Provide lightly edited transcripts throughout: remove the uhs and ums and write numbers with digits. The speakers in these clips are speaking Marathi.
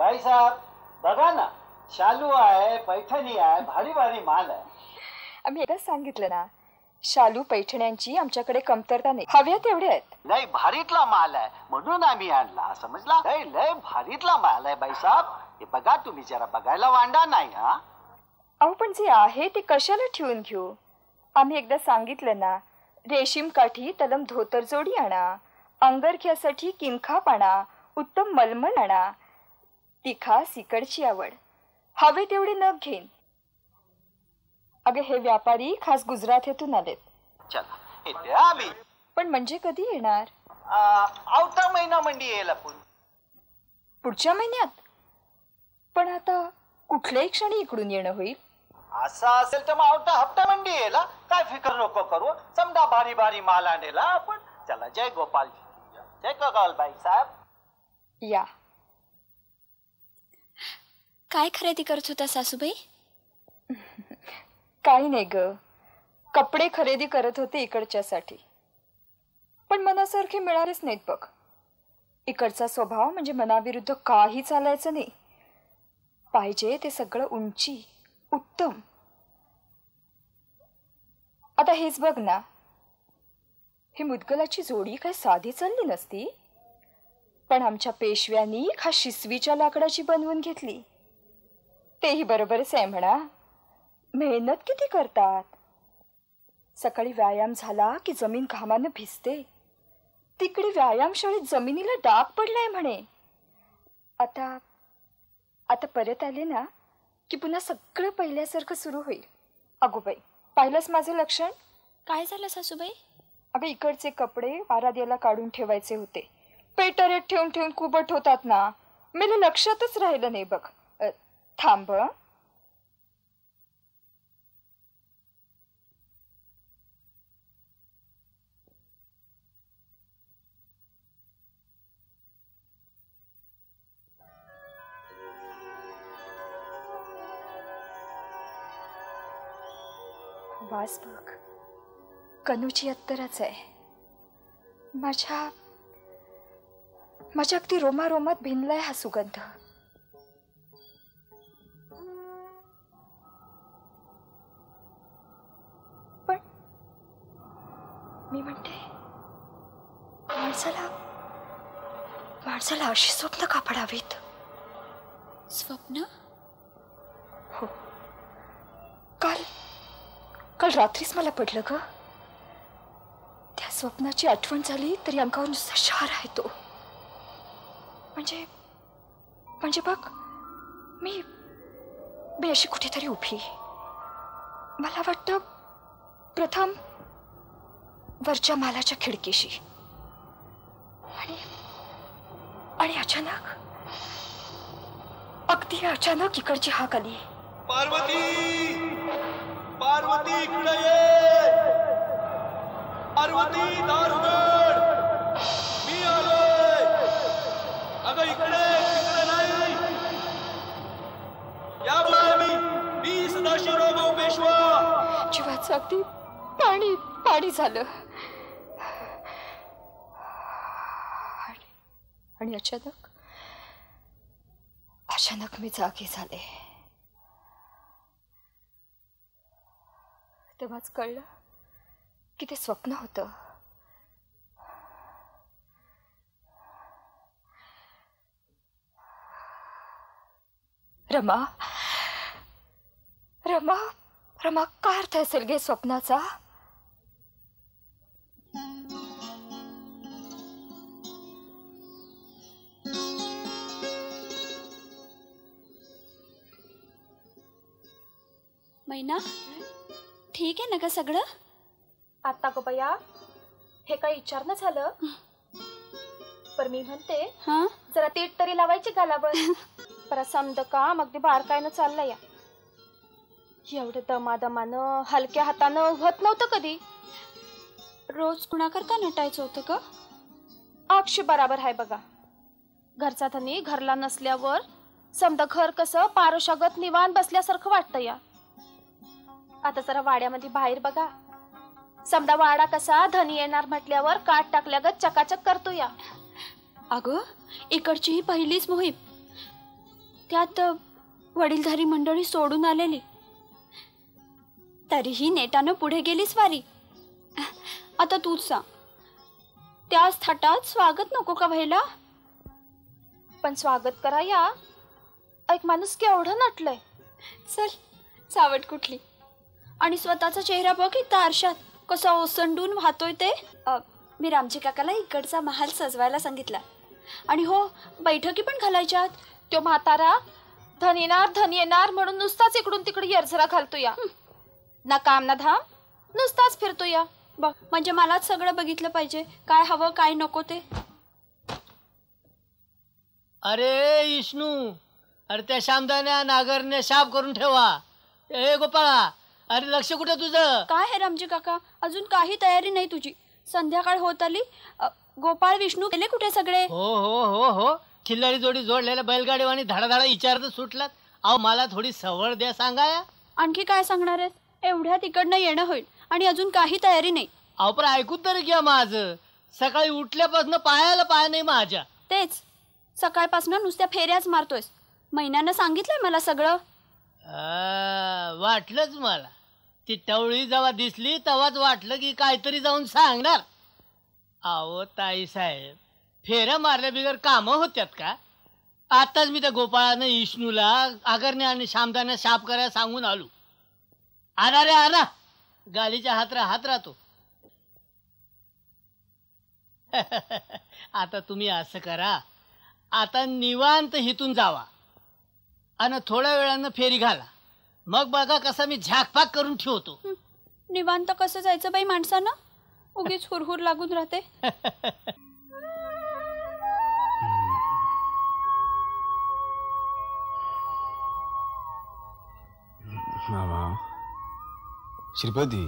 भाई साहब बघा ना, शालू आहे, पैठणी आहे, भारी भारी माल आहे. आम्ही एकदाच सांगितलं ना, शालू पैठण्यांची आमच्याकडे कमतरता नाही, हव्या तेवढ्या आहेत. लय भारीतला माल आहे म्हणून आम्ही आणला, समजला? लय लय भारीतला माल आहे बाई साहब. हे बघा, तुम्ही जरा बघायला वांडा नाही. हा अहो पण जे आहे ते कशाला ठेवून घेऊ? आम्ही एकदा सांगितलं ना, रेशीम काठी तलम धोतर जोडी आणा, अंगरख्यासाठी किमखाप आणा, उत्तम मलमल आणा. तिखा सिकडची आवड, हवे तेवढे नग घेईन. अगं हे व्यापारी खास गुजरात येथून आलेत. चला येते आम्ही. पण म्हणजे कधी येणार? आवता महिना मंडी येईल आपण. पुढच्या महिन्यात? पण आता कुठल्याही क्षणी इकडून येणं होईल. असं असेल तर मग आवता हप्ता मंडी येईल. काय फिकर नको करू, समजा भारी भारी माल आणेला आपण. चला, जय गोपाल, जय गोपाल बाई साहेब. या. काय खरेदी करत होता सासूबाई? काही नाही ग, कपडे खरेदी करत होते इकडच्यासाठी. पण मनासारखे मिळालेच नाहीत बघ. इकडचा स्वभाव म्हणजे मनाविरुद्ध काही चालायचं नाही. पाहिजे ते सगळं उंची, उत्तम. आता हेच बघ ना, ही मुदगलाची जोडी काय साधी चालली नसती. पण आमच्या पेशव्यांनी खास शिसवीच्या लाकडाची बनवून घेतली. तेही बरोबरच आहे म्हणा. मेहनत किती करतात. सकाळी व्यायाम झाला की जमीन घामानं भिजते. तिकडे व्यायामशाळेत जमिनीला डाग पडलाय म्हणे. आता आता परत आले ना की पुन्हा सगळं पहिल्यासारखं सुरू होईल. अगो बाई, पाहिलंच माझं लक्षण? काय झालं सासूबाई? अगं इकडचे कपडे आराध्याला काढून ठेवायचे होते. पेटरेत ठेवून ठेवून कुबट होतात ना. मला लक्षातच राहिलं नाही बघ. थांब. वास बघ, कनूची अत्तरच आहे. माझ्या अगदी रोमारोमात भिनलाय हा सुगंध. पण मी म्हणते, माणसाला अशी स्वप्न का पडावीत? स्वप्न? हो, काल रात्रीच मला पडलं ग. त्या स्वप्नाची आठवण झाली तरी अंगावर नुसता शार आहे तो. म्हणजे बघ, मी अशी कुठेतरी उभी. मला वाटतं प्रथम वरच्या मालाच्या खिडकीशी, आणि अगदी अचानक इकडची हाक आली. पार्वती, पार्वती इकडे ये. पार्वती, दार उघड, मी आलोय. अगं इकडे तिकडे नाही. या बोला, मी सदाशिवराव पेशवा. जीवाचं अगदी पाणी झालं. आणि अचानक मी जागी झाले. तेव्हाच कळलं की ते स्वप्न होतं. रमा काय अर्थ असेल गे स्वप्नाचा? मैना, ठीक आहे ना ग सगळं? आता ग बया, हे काय विचारणं झालं? पर मी म्हणते, जरा तीट तरी लावायची गालावर. परत समद काम अगदी बारकायनं चाललंय. एवढं दमादमानं हलक्या हातानं होत नव्हतं कधी. रोज कुणाकरता नटायचं होतं का? अक्षी बराबर आहे बघा. घरचा धनी घरला नसल्यावर समद घर कसं पारोशागत निवांत बसल्यासारखं वाटतं या. आता जरा वाड्यामध्ये बाहेर बघा. समजा वाडा कसा धनी येणार म्हटल्यावर काट टाकल्यागत चकाचक करतो या. अगं इकडची ही पहिलीच मोहीम. त्यात वडीलधारी मंडळी सोडून आलेली. तरीही नेटानं पुढे गेलीस वारी. आता तूच सांग, त्याच थाटात स्वागत नको का व्हायला? पण स्वागत करा या. एक माणूस केवढं नटलंय. चल, सावट कुठली. आणि स्वतःचा चेहरा बघ इथं आरशात कसा ओसंडून वाहतोय ते. मी रामजी काकाला इकडचा महाल सजवायला सांगितला. आणि हो, बैठकी पण घालायच्यात. तो म्हातारा धन येणार म्हणून नुसताच इकडून तिकडे येरझरा घालतो या. ना काम ना धाम, नुसताच फिरतो या. बघ, म्हणजे मलाच सगळं बघितलं पाहिजे, काय हवं काय नको ते. अरे विष्णू, अरे त्या श्यामदान्या नागरने शाप करून ठेवा. हे गोपाळा, अरे लक्ष कुठं तुझं? काय आहे रामजी काका, अजून काही तयारी नाही तुझी. संध्याकाळ होत आली. गोपाळ विष्णू गेले कुठे सगळे? हो हो हो हो, खिल्लारी जोडी जोडलेल्या बैलगाडीवाणी धडाधडा विचारत सुटलात. अहो मला थोडी सवड द्या सांगाया. आणखी काय सांगणार आहेस? एवढ्या तिकडनं येणं होईल आणि अजून काही तयारी नाही. अहो पण ऐकून तरी घ्या माझं. सकाळी उठल्यापासून पायाला पाय नाही माझ्या. तेच, सकाळपासून नुसत्या फेऱ्याच मारतोयस. महिन्यानं सांगितलंय मला सगळं. वाटलंच मला. ती टवळी जेव्हा दिसली तेव्हाच वाटलं की काहीतरी जाऊन सांगणार. अहो ताई साहेब, फेऱ्या मारल्या बिगर कामं होत्यात का? आताच मी त्या गोपाळानं विष्णूला आगरने आणि श्यामदाने शाप करायला सांगून आलो. आणा रे आणा, गालीच्या हात राहतो. आता तुम्ही असं करा, आता निवांत हिथून जावा आणि थोड्या वेळानं फेरी घाला. मग बघा कसा मी झाकपाक करून ठेवतो. निवांत कसं जायचं बाई माणसानं? उगीच हुरहुर लागून राहते. मामा, श्रीपती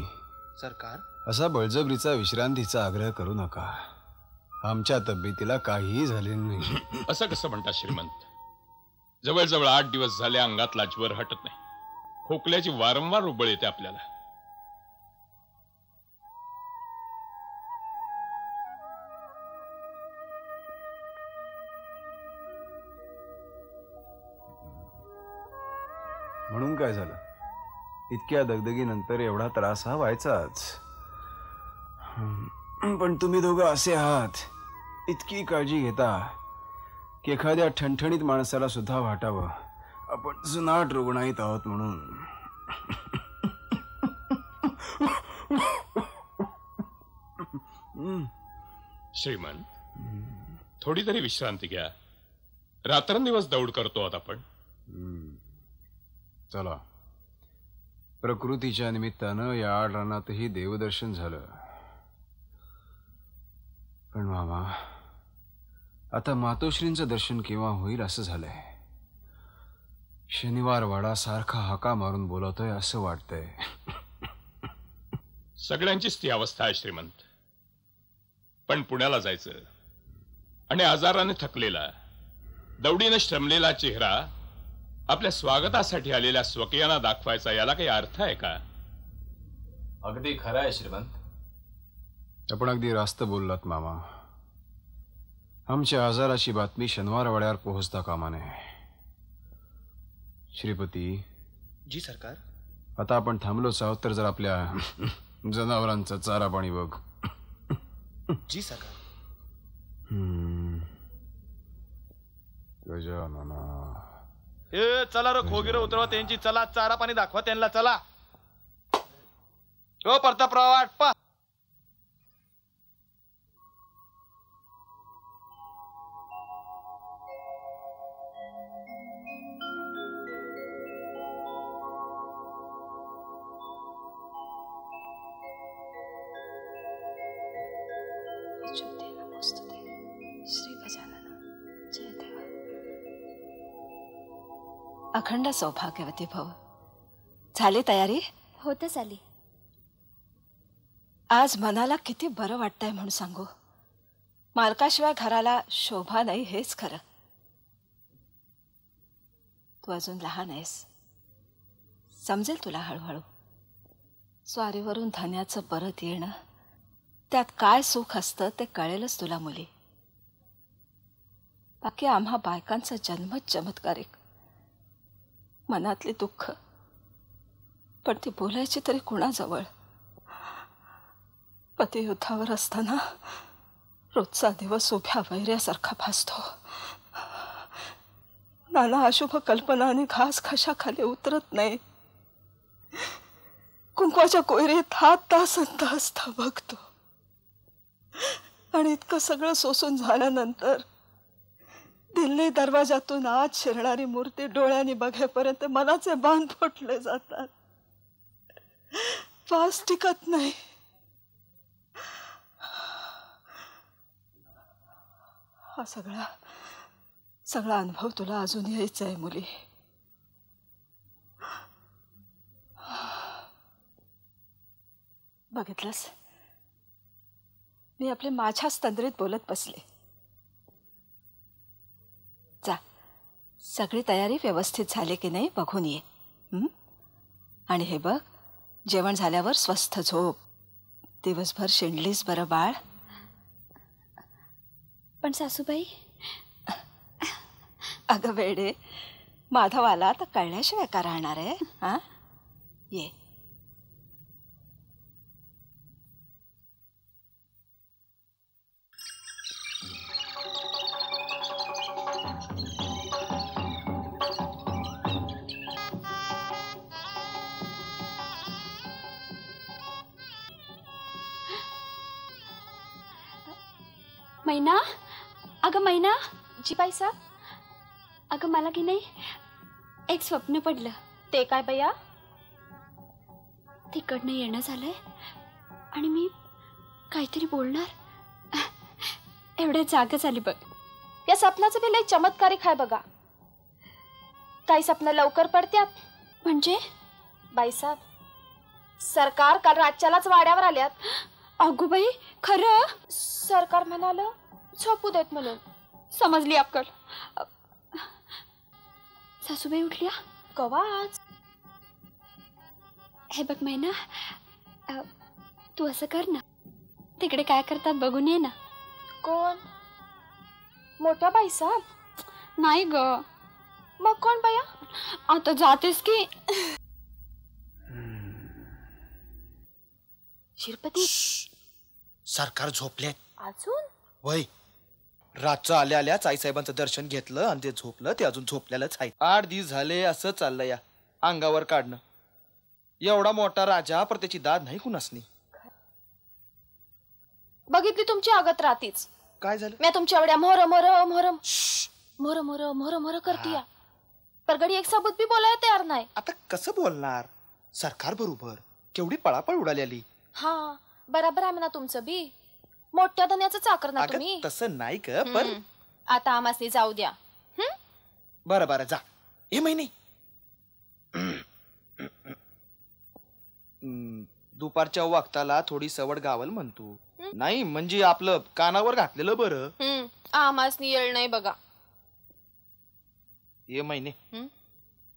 सरकार, असा बळजबरीचा विश्रांतीचा आग्रह करू नका. आमच्या तब्येतीला काहीही झालेलं नाही. असं कसं म्हणता श्रीमंत? जवळजवळ 8 दिवस झाले अंगातला ज्वर हटत नाही. खोकल्याची वारंवार उबळ येते आपल्याला. म्हणून काय झालं? इतक्या दगदगीनंतर एवढा त्रास हा व्हायचाच. पण तुम्ही दोघं असे आहात, इतकी काळजी घेता की एखाद्या ठणठणीत माणसाला सुद्धा वाटावं आपण जुनाट रुग्णाईत आहोत म्हणून. श्रीमंत, थोडी तरी विश्रांती घ्या. रात्रंदिवस दौड करतो आहोत आपण. चला, प्रकृतीच्या निमित्तानं या आडरानातही देवदर्शन झालं. पण मामा, आता मातोश्रींचं दर्शन केव्हा होईल असं झालंय. शनिवार वाडा सारखा हाका मारून बोलवतोय असं वाटतंय. सगळ्यांचीच ती अवस्था आहे श्रीमंत. पण पुण्याला जायचं आणि आजाराने थकलेला, दौडीनं श्रमलेला चेहरा आपल्या स्वागतासाठी आलेल्या स्वकीयांना दाखवायचा, याला काही अर्थ आहे का? अगदी खरं आहे श्रीमंत. आपण अगदी रास्त बोललात मामा. आमच्या आजाराची बातमी शनिवारवाड्यावर पोहोचता कामा नये. श्रीपती जी सरकार. आता आपण थांबलोच आहोत तर जर आपल्या जनावरांचा चारा पाणी बघ. जी सरकार. गजानना, हे चला रे खोगीर उतरवा त्यांची. चला, चारा पाणी दाखवा त्यांना. चला हो प्रतापराव, आटपा. अखंड सौभाग्यवती भव. झाली तयारी? होतच आली. आज मनाला किती बरं वाटतंय म्हणून सांगू. मालकाशिवाय घराला शोभा नाही हेच खरं. तू अजून लहान आहेस, समजेल तुला हळूहळू. स्वारीवरून धन्याचं परत येणं, त्यात काय सुख असतं ते कळेलच तुला मुली. बाकी आम्हा बायकांचा जन्मच चमत्कारिक. मनातले दुःख, पण ती बोलायची तरी कोणाजवळ? पती युद्धावर असताना रोजचा दिवस उभ्या वैऱ्यासारखा भासतो. नाना अशुभ कल्पना आणि घास खाशाखाली उतरत नाही. कुंकवाच्या कोयरीत हात तासन तास बघतो. आणि इतकं सगळं सोसून झाल्यानंतर दिल्ली दरवाजातून आत शिरणारी मूर्ती डोळ्यांनी बघेपर्यंत मनाचे बांध फुटले जातात. पास टिकत नाही. हा सगळा अनुभव तुला अजून यायचा आहे मुली. बघितलंस, मी आपले माझ्याच तंद्रीत बोलत बसले. जा, सगळी तयारी व्यवस्थित झाली की नाही बघून ये. आणि हे बघ, जेवण झाल्यावर स्वस्थ झोप. दिवसभर शिंडलीस बरं बाळ. पण सासूबाई, अगं वेडे, माधव आला तर कळल्याशिवाय का राहणार आहे? हा, ये. मैना, अगं मैना. जी बाईसाहेब. अगं मला की नाही एक स्वप्न पडलं. ते काय बया? तिकडनं येणं झालंय आणि मी काहीतरी बोलणार एवढ्या जागा झाली बघ. या स्वप्नाचं बी लय चमत्कारिक आहे बघा. काही स्वप्न लवकर पडत्यात. म्हणजे बाईसाहेब, सरकार काल रातच्यालाच वाड्यावर आल्यात. अगो बाई, खरं? सरकार म्हणालं झोपू देत म्हणून. समजली अक्कल. सासूबाई उठल्या कवा आज? हे बघ मैना, तू असं कर ना, तिकडे काय करतात बघून ये ना. कोण? मोठ्या बाईसाहेब? नाही ग. मग कोण बया? आता जातेस की? शिरपती, सरकार झोपले अजून? वय रातचं आल्या आल्या आईसाहेबांचं दर्शन घेतलं आणि ते झोपलं. ते अजून झोपल्यालाच आहे. 8 दिवस झाले असं चाललंय या अंगावर काढणं. एवढा मोठा राजा पर त्याची दाद नाही कुणासनी. बघितली तुमची आगत रातीच. काय झालं? मी तुमच्या एवढ्या मोहर मोहर मोहर मोहर मोहर मोहर मोहर करतीया, पर गडी एक सबूत बी बोलायला तयार नाही. आता कसं बोलणार? सरकार बरोबर केवढी पळापळ उडाली. हा, बरोबर आहे म्हणा तुमचं बी. मोठ्या धन्याचं चाकर ना तुम्ही. तसं नाही ग, पण आता आम्हासनी जाऊ द्या. बरं बरं जा. ए महिने दुपारच्या वक्ताला थोडी सवड गावल म्हणतो. नाही म्हणजे आपलं कानावर घातलेलं बरं. आम्हासनी येळ नाही बघा. ये महिने,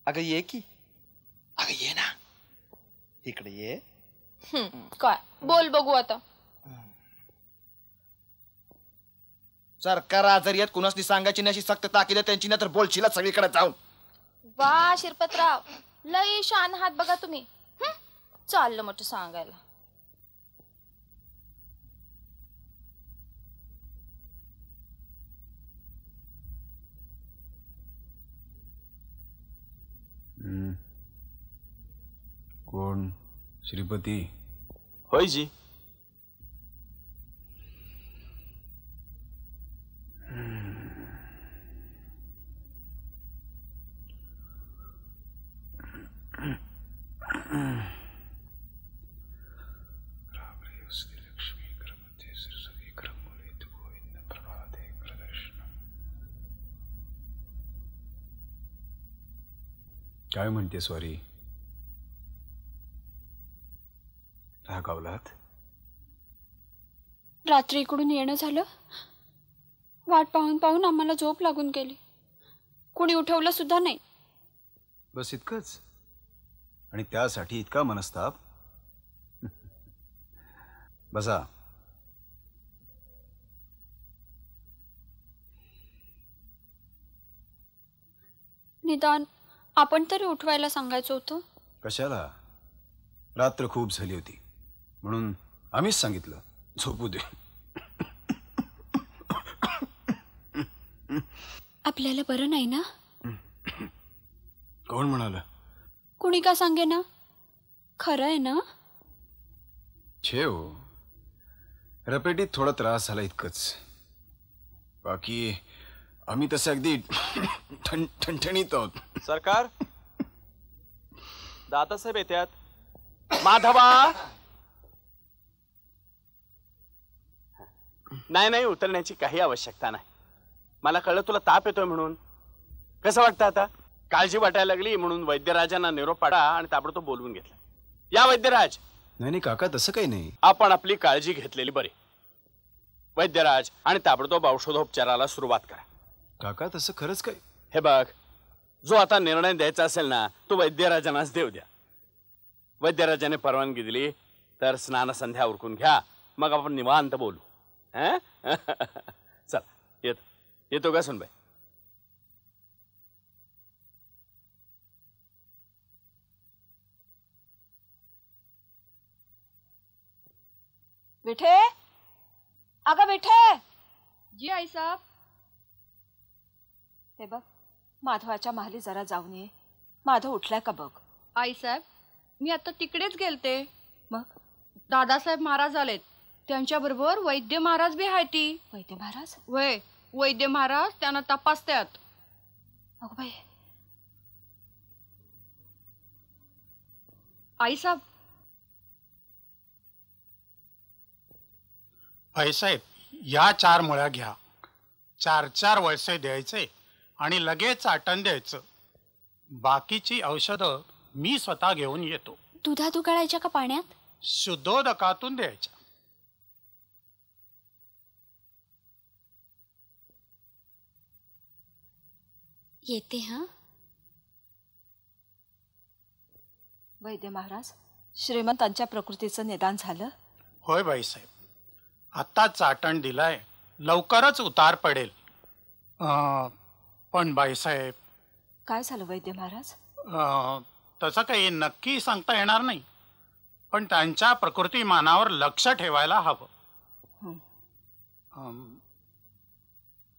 अगं ये की. अगं ये ना इकडे ये. काय बोल बघू आता. सरकार आजारी आहेत, कुणासनी सांगायची नाही अशी सक्त ताकीद त्यांची, नाही तर बोलशीला सगळीकडे जाऊन. वा शिरपतराव, लई शान हात बघा तुम्ही. चाललं मोठं सांगायला. कोण? श्रीपती? होय जी. काय म्हणते स्वारी? रागावलात? रात्री इकडून येणं झालं. वाट पाहून पाहून आम्हाला झोप लागून गेली. कोणी उठवलं सुद्धा नाही. बस इतकंच? आणि त्यासाठी इतका मनस्ताप? बसा. निदान आपण तरी उठवायला सांगायचं होतं. कशाला? रात्र खूप झाली होती म्हणून आम्हीच सांगितलं झोपू दे. आपल्याला बरं नाही ना? कोण म्हणाल? कुणी का सांगे ना? खरं आहे ना? छे हो, रपेटीत थोडा त्रास झाला इतकंच. बाकी आम्ही तसं अगदी ठणठणीत आहोत. सरकार, दादासाहेब येतात. माधवा. नाही उतरण्याची काही आवश्यकता नाही. मला कळलं तुला ताप येतोय म्हणून. कसं वाटतं आता? काळजी वाटायला लागली म्हणून वैद्यराजांना निरोप पाडा आणि ताबडतोब बोलवून घेतला. या वैद्यराज. नाही काका, तसं काही नाही. आपण आपली काळजी घेतलेली बरी. वैद्यराज आणि ताबडतोब औषधोपचाराला सुरुवात करा. काका तसं खरंच काय? हे बघ, जो आता निर्णय द्यायचा असेल ना तो वैद्यराजांनाच देऊ द्या. वैद्यराजाने परवानगी दिली तर स्नान संध्या उरकून घ्या, मग आपण निवांत बोलू. चल येतो का सुनबाई? विठे, अगं विठे. जी आई साहेब. हे बघ, माधवाच्या महाली जरा जाऊन ये. माधव उठलाय का बघ. आई साहेब, मी आता तिकडेच गेलते. मग दादासाहेब महाराज आलेत, त्यांच्या बरोबर वैद्य महाराज बी आहे. ती वैद्य महाराज? वय, वैद्य महाराज त्यांना तपासतात. अगं बाई. आई साहेब. साहेब, या 4 मुळ्या घ्या. 4 वळसे द्यायचे आणि लगेच आटण द्यायचं. बाकीची औषधं मी स्वतः घेऊन येतो. दुधात उकळायच्या का पाण्यात? शुद्धोदकातून द्यायच्या. येते. हा वैद्य महाराज, श्रीमंतांच्या प्रकृतीचं निदान झालं? होय बाईसाहेब, आता चाटण दिलाय, लवकरच उतार पडेल. पण बाईसाहेब. काय झालं वैद्य महाराज? तसं काही नक्की सांगता येणार नाही, पण त्यांच्या प्रकृतीमानावर लक्ष ठेवायला हवं.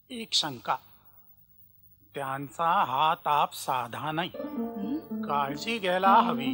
एक शंका, त्यांचा हा ताप साधा नाही, काळजी घ्यायला हवी.